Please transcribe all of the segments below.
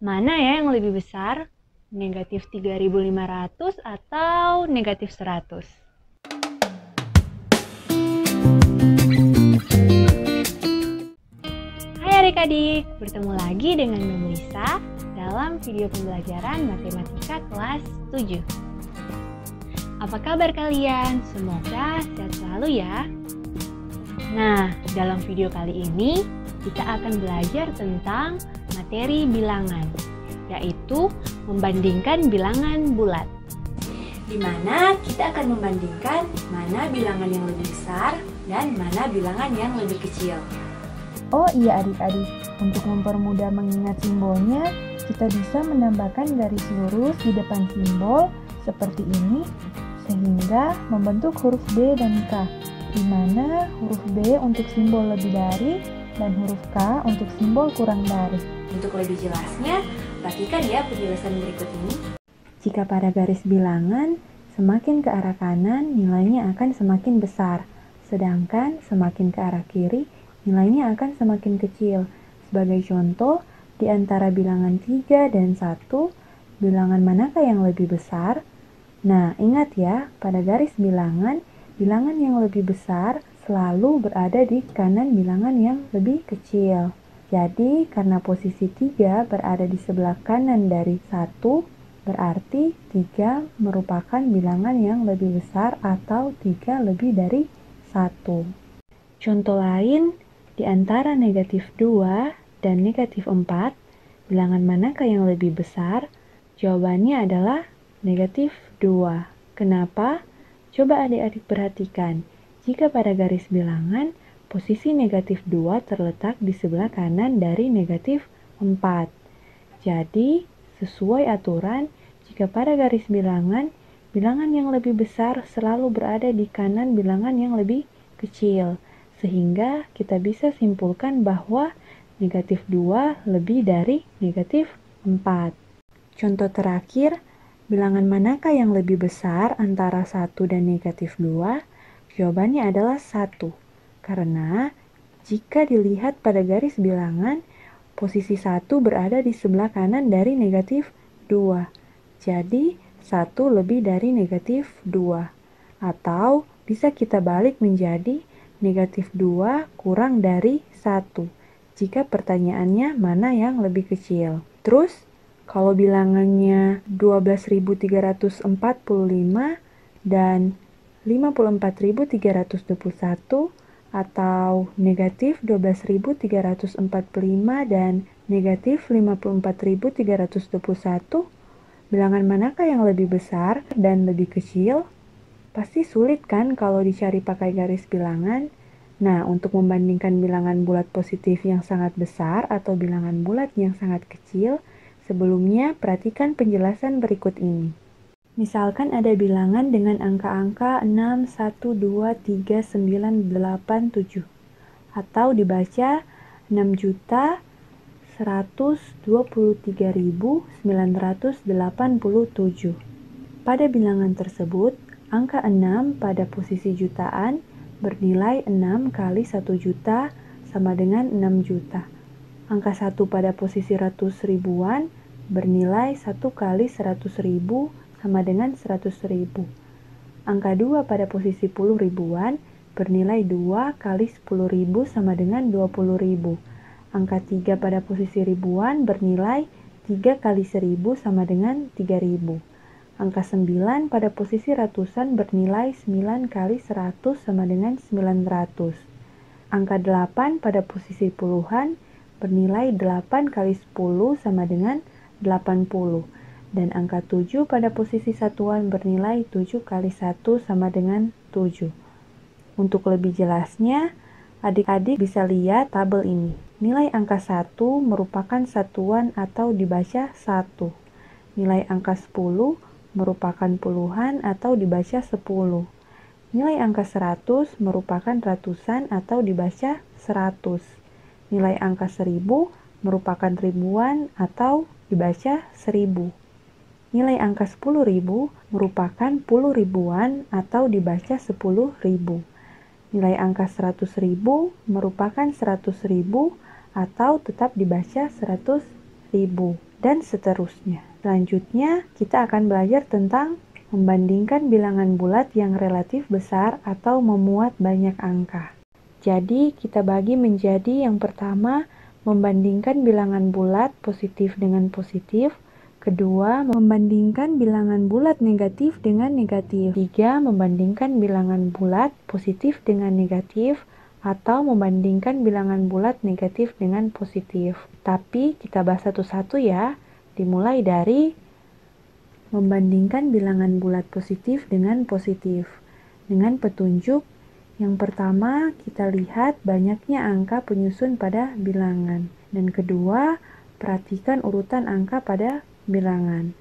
Mana ya yang lebih besar? Negatif 3.500 atau negatif 100? Hai adik-adik, bertemu lagi dengan Mem Lisa dalam video pembelajaran Matematika kelas 7. Apa kabar kalian? Semoga sehat selalu ya. Nah, dalam video kali ini kita akan belajar tentang materi bilangan, yaitu membandingkan bilangan bulat. Di mana kita akan membandingkan mana bilangan yang lebih besar dan mana bilangan yang lebih kecil. Oh iya adik-adik, untuk mempermudah mengingat simbolnya, kita bisa menambahkan garis lurus di depan simbol seperti ini, sehingga membentuk huruf B dan K, di mana huruf B untuk simbol lebih dari dan huruf K untuk simbol kurang dari. Untuk lebih jelasnya, perhatikan ya penjelasan berikut ini. Jika pada garis bilangan, semakin ke arah kanan nilainya akan semakin besar, sedangkan semakin ke arah kiri nilainya akan semakin kecil. Sebagai contoh, di antara bilangan 3 dan 1, bilangan manakah yang lebih besar? Nah, ingat ya, pada garis bilangan yang lebih besar selalu berada di kanan bilangan yang lebih kecil. Jadi, karena posisi 3 berada di sebelah kanan dari 1, berarti 3 merupakan bilangan yang lebih besar atau 3 lebih dari 1. Contoh lain, di antara negatif 2 dan negatif 4, bilangan manakah yang lebih besar? Jawabannya adalah negatif 2. Kenapa? Coba adik-adik perhatikan. Jika pada garis bilangan, posisi negatif 2 terletak di sebelah kanan dari negatif 4. Jadi, sesuai aturan, jika pada garis bilangan yang lebih besar selalu berada di kanan bilangan yang lebih kecil. Sehingga kita bisa simpulkan bahwa negatif 2 lebih dari negatif 4. Contoh terakhir, bilangan manakah yang lebih besar antara 1 dan negatif 2? Jawabannya adalah 1. Karena jika dilihat pada garis bilangan, posisi 1 berada di sebelah kanan dari negatif 2. Jadi, 1 lebih dari negatif 2. Atau bisa kita balik menjadi negatif 2 kurang dari 1. Jika pertanyaannya mana yang lebih kecil. Terus, kalau bilangannya 12.345 dan 54.321 atau negatif 12.345 dan negatif 54.321, bilangan manakah yang lebih besar dan lebih kecil? Pasti sulit kan kalau dicari pakai garis bilangan? Nah, untuk membandingkan bilangan bulat positif yang sangat besar atau bilangan bulat yang sangat kecil, sebelumnya perhatikan penjelasan berikut ini. Misalkan ada bilangan dengan angka-angka 6, 1, 2, 3, 9, 8, 7, atau dibaca 6.123.987. Pada bilangan tersebut, angka 6 pada posisi jutaan bernilai 6 kali 1 juta sama dengan 6 juta. Angka 1 pada posisi ratus ribuan bernilai 1 kali 100 ribu sama dengan 100 ribu. Angka 2 pada posisi puluh ribuan bernilai 2 kali 10 ribu sama dengan 20 ribu. Angka 3 pada posisi ribuan bernilai 3 kali 1000 sama dengan 3000. Angka 9 pada posisi ratusan bernilai 9 kali 100 sama dengan 900. Angka 8 pada posisi puluhan bernilai 8 kali 10 sama dengan 80. Dan angka 7 pada posisi satuan bernilai 7 kali 1 sama dengan 7. Untuk lebih jelasnya, adik-adik bisa lihat tabel ini. Nilai angka 1 merupakan satuan atau dibaca 1. Nilai angka 10 merupakan puluhan atau dibaca 10. Nilai angka 100 merupakan ratusan atau dibaca 100. Nilai angka 1000 merupakan ribuan atau dibaca 1000. Nilai angka 10.000 merupakan puluh ribuan atau dibaca 10.000. Nilai angka 100.000 merupakan 100.000 atau tetap dibaca 100.000. dan seterusnya. Selanjutnya, kita akan belajar tentang membandingkan bilangan bulat yang relatif besar atau memuat banyak angka. Jadi, kita bagi menjadi yang pertama, membandingkan bilangan bulat positif dengan positif. Kedua, membandingkan bilangan bulat negatif dengan negatif. Tiga, membandingkan bilangan bulat positif dengan negatif, atau membandingkan bilangan bulat negatif dengan positif. Tapi, kita bahas satu-satu ya. Dimulai dari membandingkan bilangan bulat positif dengan positif. Dengan petunjuk, yang pertama kita lihat banyaknya angka penyusun pada bilangan. Dan kedua, perhatikan urutan angka pada bilangan.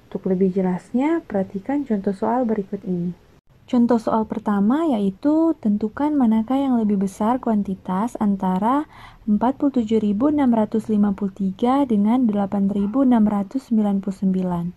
Untuk lebih jelasnya, perhatikan contoh soal berikut ini. Contoh soal pertama yaitu tentukan manakah yang lebih besar kuantitas antara 47.653 dengan 8.699.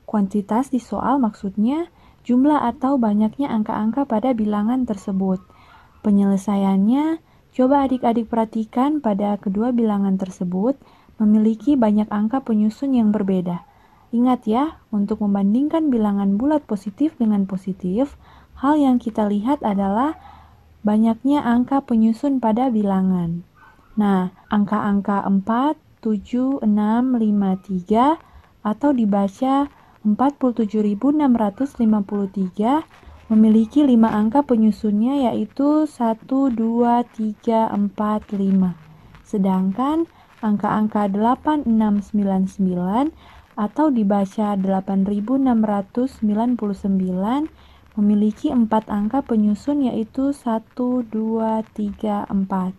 Kuantitas di soal maksudnya jumlah atau banyaknya angka-angka pada bilangan tersebut. Penyelesaiannya, coba adik-adik perhatikan pada kedua bilangan tersebut memiliki banyak angka penyusun yang berbeda. Ingat ya, untuk membandingkan bilangan bulat positif dengan positif, hal yang kita lihat adalah banyaknya angka penyusun pada bilangan. Nah, angka-angka 4, 7, 6, 5, 3 atau dibaca 47.653 memiliki 5 angka penyusunnya yaitu 1, 2, 3, 4, 5. Sedangkan angka-angka 8, 6, 9, 9 atau dibaca 8.699 memiliki 4 angka penyusun yaitu 1, 2, 3, 4.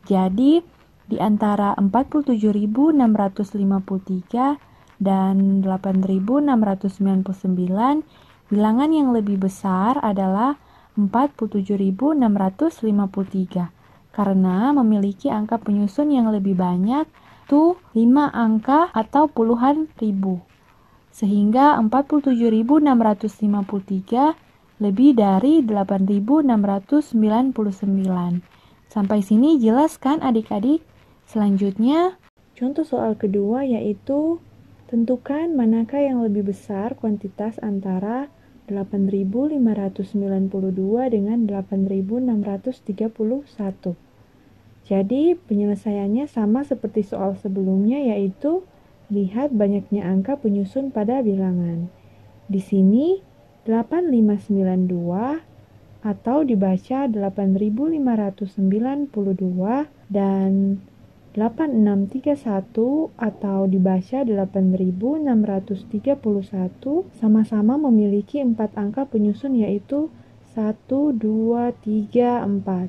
Jadi, di antara 47.653 dan 8.699, bilangan yang lebih besar adalah 47.653 karena memiliki angka penyusun yang lebih banyak, tuh 5 angka atau puluhan ribu. Sehingga 47.653 lebih dari 8.699. Sampai sini jelas kan adik-adik? Selanjutnya, contoh soal kedua yaitu tentukan manakah yang lebih besar kuantitas antara 8.592 dengan 8.631. Jadi, penyelesaiannya sama seperti soal sebelumnya yaitu lihat banyaknya angka penyusun pada bilangan. Di sini 8592 atau dibaca 8592 dan 8631 atau dibaca 8631 sama-sama memiliki 4 angka penyusun yaitu 1, 2, 3, 4.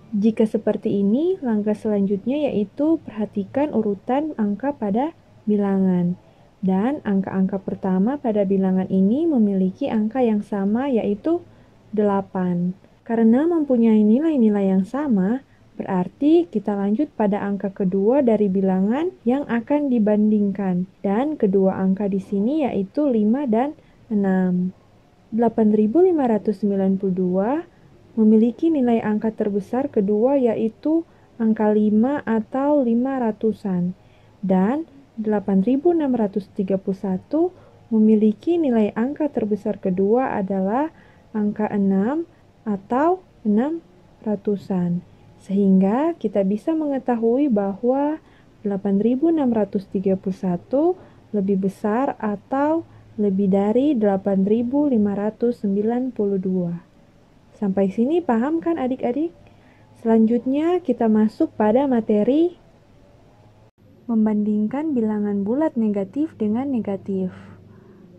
Jika seperti ini, langkah selanjutnya yaitu perhatikan urutan angka pada bilangan. Dan angka-angka pertama pada bilangan ini memiliki angka yang sama yaitu 8. Karena mempunyai nilai-nilai yang sama, berarti kita lanjut pada angka kedua dari bilangan yang akan dibandingkan. Dan kedua angka di sini yaitu 5 dan 6. 8.592 memiliki nilai angka terbesar kedua yaitu angka 5 atau 500-an. Dan 8.631 memiliki nilai angka terbesar kedua adalah angka 6 atau 600-an. Sehingga kita bisa mengetahui bahwa 8.631 lebih besar atau lebih dari 8.592. Sampai sini paham kan adik-adik? Selanjutnya kita masuk pada materi membandingkan bilangan bulat negatif dengan negatif.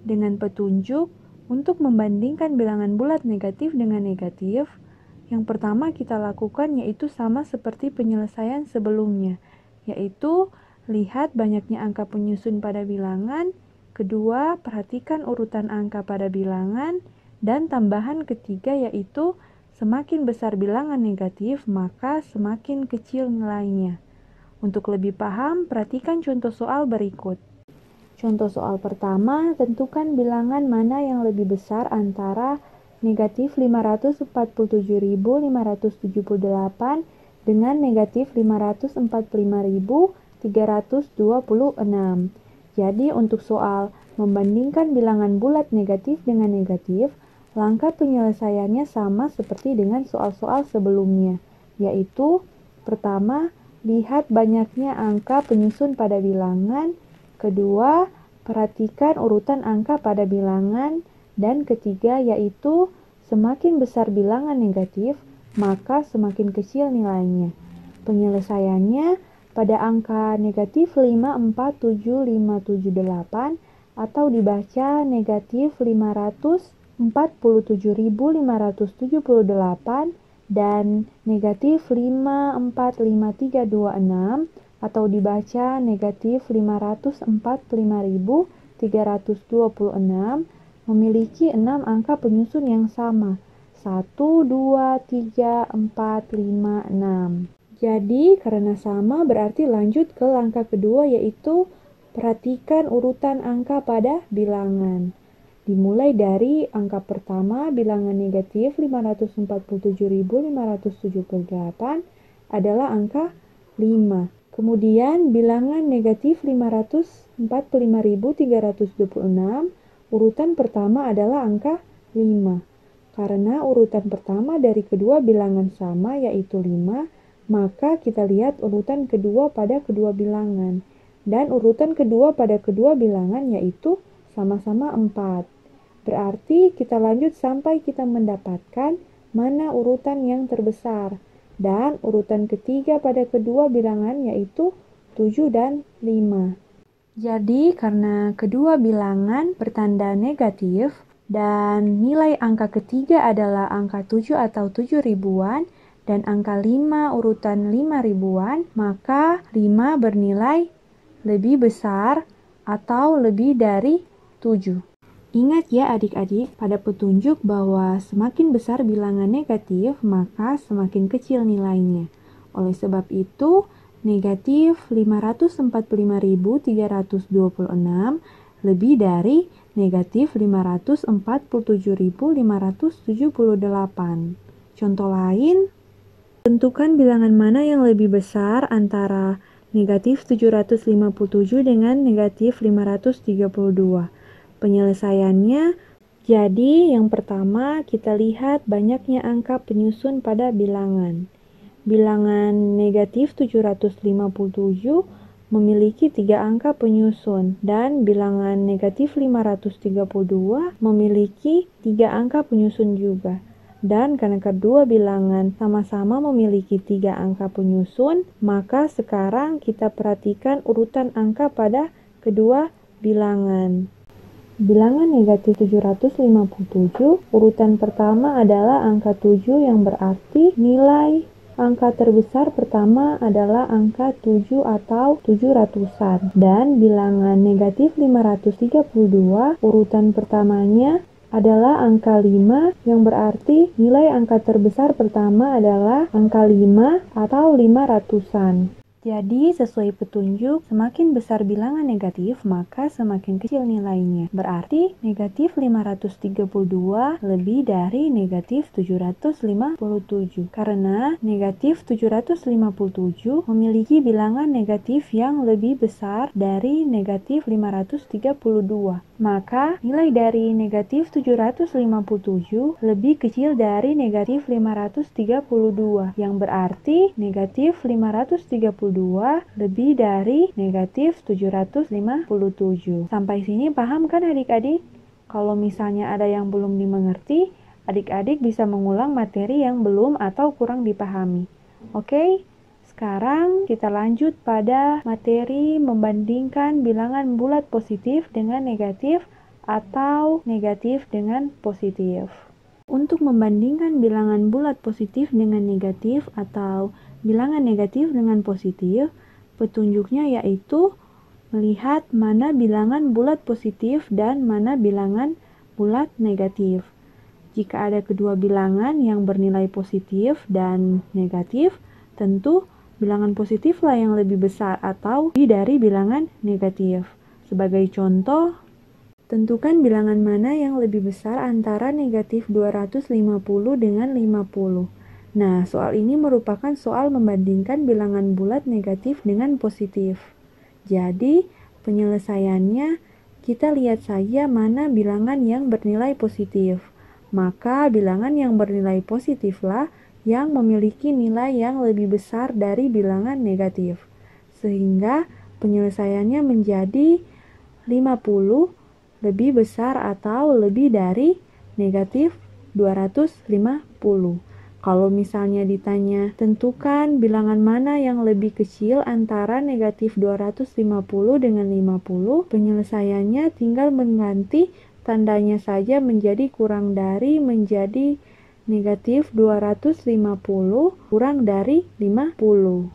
Dengan petunjuk, untuk membandingkan bilangan bulat negatif dengan negatif, yang pertama kita lakukan yaitu sama seperti penyelesaian sebelumnya, yaitu lihat banyaknya angka penyusun pada bilangan, kedua perhatikan urutan angka pada bilangan, dan tambahan ketiga yaitu semakin besar bilangan negatif maka semakin kecil nilainya. Untuk lebih paham, perhatikan contoh soal berikut. Contoh soal pertama, tentukan bilangan mana yang lebih besar antara negatif 547.578 dengan negatif 545.000 326. Jadi untuk soal membandingkan bilangan bulat negatif dengan negatif, langkah penyelesaiannya sama seperti dengan soal-soal sebelumnya, yaitu pertama, lihat banyaknya angka penyusun pada bilangan, kedua, perhatikan urutan angka pada bilangan, dan ketiga yaitu semakin besar bilangan negatif, maka semakin kecil nilainya. Penyelesaiannya pada angka negatif 547578 atau dibaca negatif 547.578 dan negatif 545326 atau dibaca negatif 545.326 memiliki 6 angka penyusun yang sama, 1, 2, 3, 4, 5, 6. Jadi karena sama berarti lanjut ke langkah kedua yaitu perhatikan urutan angka pada bilangan. Dimulai dari angka pertama, bilangan negatif 547.578 adalah angka 5. Kemudian bilangan negatif 545.326, urutan pertama adalah angka 5. Karena urutan pertama dari kedua bilangan sama yaitu 5, maka kita lihat urutan kedua pada kedua bilangan. Dan urutan kedua pada kedua bilangan yaitu sama-sama 4. Berarti kita lanjut sampai kita mendapatkan mana urutan yang terbesar. Dan urutan ketiga pada kedua bilangan yaitu 7 dan 5. Jadi karena kedua bilangan bertanda negatif dan nilai angka ketiga adalah angka 7 atau 7 ribuan dan angka 5 urutan 5 ribuan, maka 5 bernilai lebih besar atau lebih dari 7. Ingat ya adik-adik, pada petunjuk bahwa semakin besar bilangan negatif, maka semakin kecil nilainya. Oleh sebab itu, negatif 545.326 lebih dari negatif 547.578. Contoh lain, tentukan bilangan mana yang lebih besar antara negatif 757 dengan negatif 532. Penyelesaiannya, jadi yang pertama kita lihat banyaknya angka penyusun pada bilangan. Bilangan negatif 757 memiliki 3 angka penyusun dan bilangan negatif 532 memiliki 3 angka penyusun juga. Dan karena kedua bilangan sama-sama memiliki 3 angka penyusun, maka sekarang kita perhatikan urutan angka pada kedua bilangan. Bilangan negatif 757, urutan pertama adalah angka 7 yang berarti nilai angka terbesar pertama adalah angka 7 atau 700-an. Dan bilangan negatif 532, urutan pertamanya adalah angka 5 yang berarti nilai angka terbesar pertama adalah angka 5 atau 500-an. Jadi, sesuai petunjuk, semakin besar bilangan negatif, maka semakin kecil nilainya. Berarti, negatif 532 lebih dari negatif 757. Karena negatif 757 memiliki bilangan negatif yang lebih besar dari negatif 532. Maka, nilai dari negatif 757 lebih kecil dari negatif 532. Yang berarti, negatif 532 lebih dari negatif 757. Sampai sini paham kan adik-adik? Kalau misalnya ada yang belum dimengerti, adik-adik bisa mengulang materi yang belum atau kurang dipahami. Oke? Sekarang kita lanjut pada materi membandingkan bilangan bulat positif dengan negatif atau negatif dengan positif. Untuk membandingkan bilangan bulat positif dengan negatif atau bilangan negatif dengan positif, petunjuknya yaitu melihat mana bilangan bulat positif dan mana bilangan bulat negatif. Jika ada kedua bilangan yang bernilai positif dan negatif, tentu bilangan positiflah yang lebih besar atau lebih dari bilangan negatif. Sebagai contoh, tentukan bilangan mana yang lebih besar antara negatif 250 dengan 50. Nah, soal ini merupakan soal membandingkan bilangan bulat negatif dengan positif. Jadi, penyelesaiannya kita lihat saja mana bilangan yang bernilai positif. Maka bilangan yang bernilai positiflah yang memiliki nilai yang lebih besar dari bilangan negatif. Sehingga penyelesaiannya menjadi 50 lebih besar atau lebih dari negatif 250. Kalau misalnya ditanya, tentukan bilangan mana yang lebih kecil antara negatif 250 dengan 50, penyelesaiannya tinggal mengganti tandanya saja menjadi kurang dari menjadi negatif 250 kurang dari 50.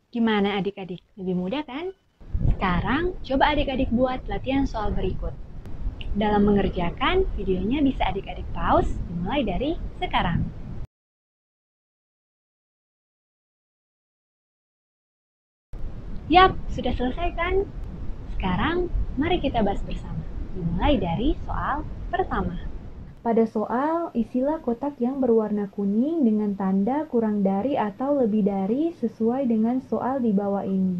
Gimana adik-adik? Lebih mudah kan? Sekarang, coba adik-adik buat latihan soal berikut. Dalam mengerjakan, videonya bisa adik-adik pause dimulai dari sekarang. Yap, sudah selesai kan? Sekarang, mari kita bahas bersama. Dimulai dari soal pertama. Pada soal, isilah kotak yang berwarna kuning dengan tanda kurang dari atau lebih dari sesuai dengan soal di bawah ini.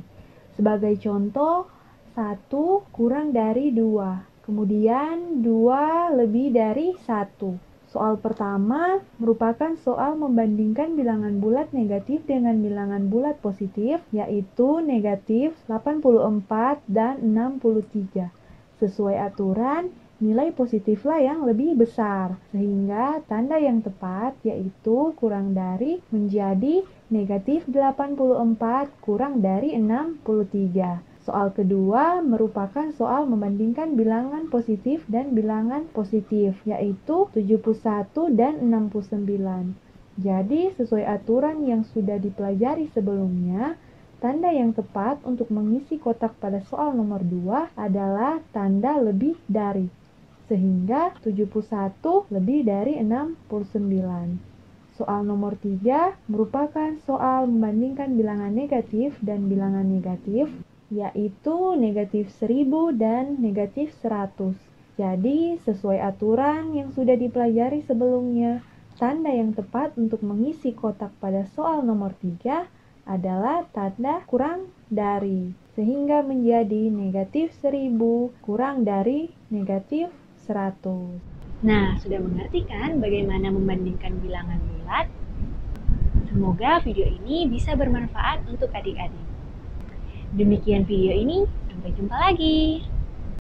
Sebagai contoh, 1 kurang dari 2, kemudian 2 lebih dari 1. Soal pertama merupakan soal membandingkan bilangan bulat negatif dengan bilangan bulat positif, yaitu negatif 84 dan 63. Sesuai aturan, nilai positiflah yang lebih besar, sehingga tanda yang tepat yaitu kurang dari menjadi negatif 84 kurang dari 63. Soal kedua merupakan soal membandingkan bilangan positif dan bilangan positif, yaitu 71 dan 69. Jadi, sesuai aturan yang sudah dipelajari sebelumnya, tanda yang tepat untuk mengisi kotak pada soal nomor 2 adalah tanda lebih dari, sehingga 71 lebih dari 69. Soal nomor 3 merupakan soal membandingkan bilangan negatif dan bilangan negatif, yaitu negatif 1000 dan negatif 100. Jadi, sesuai aturan yang sudah dipelajari sebelumnya, tanda yang tepat untuk mengisi kotak pada soal nomor 3 adalah tanda kurang dari, sehingga menjadi negatif 1000 kurang dari negatif 100. Nah, sudah mengerti kan bagaimana membandingkan bilangan bulat? Semoga video ini bisa bermanfaat untuk adik-adik. Demikian video ini, sampai jumpa lagi.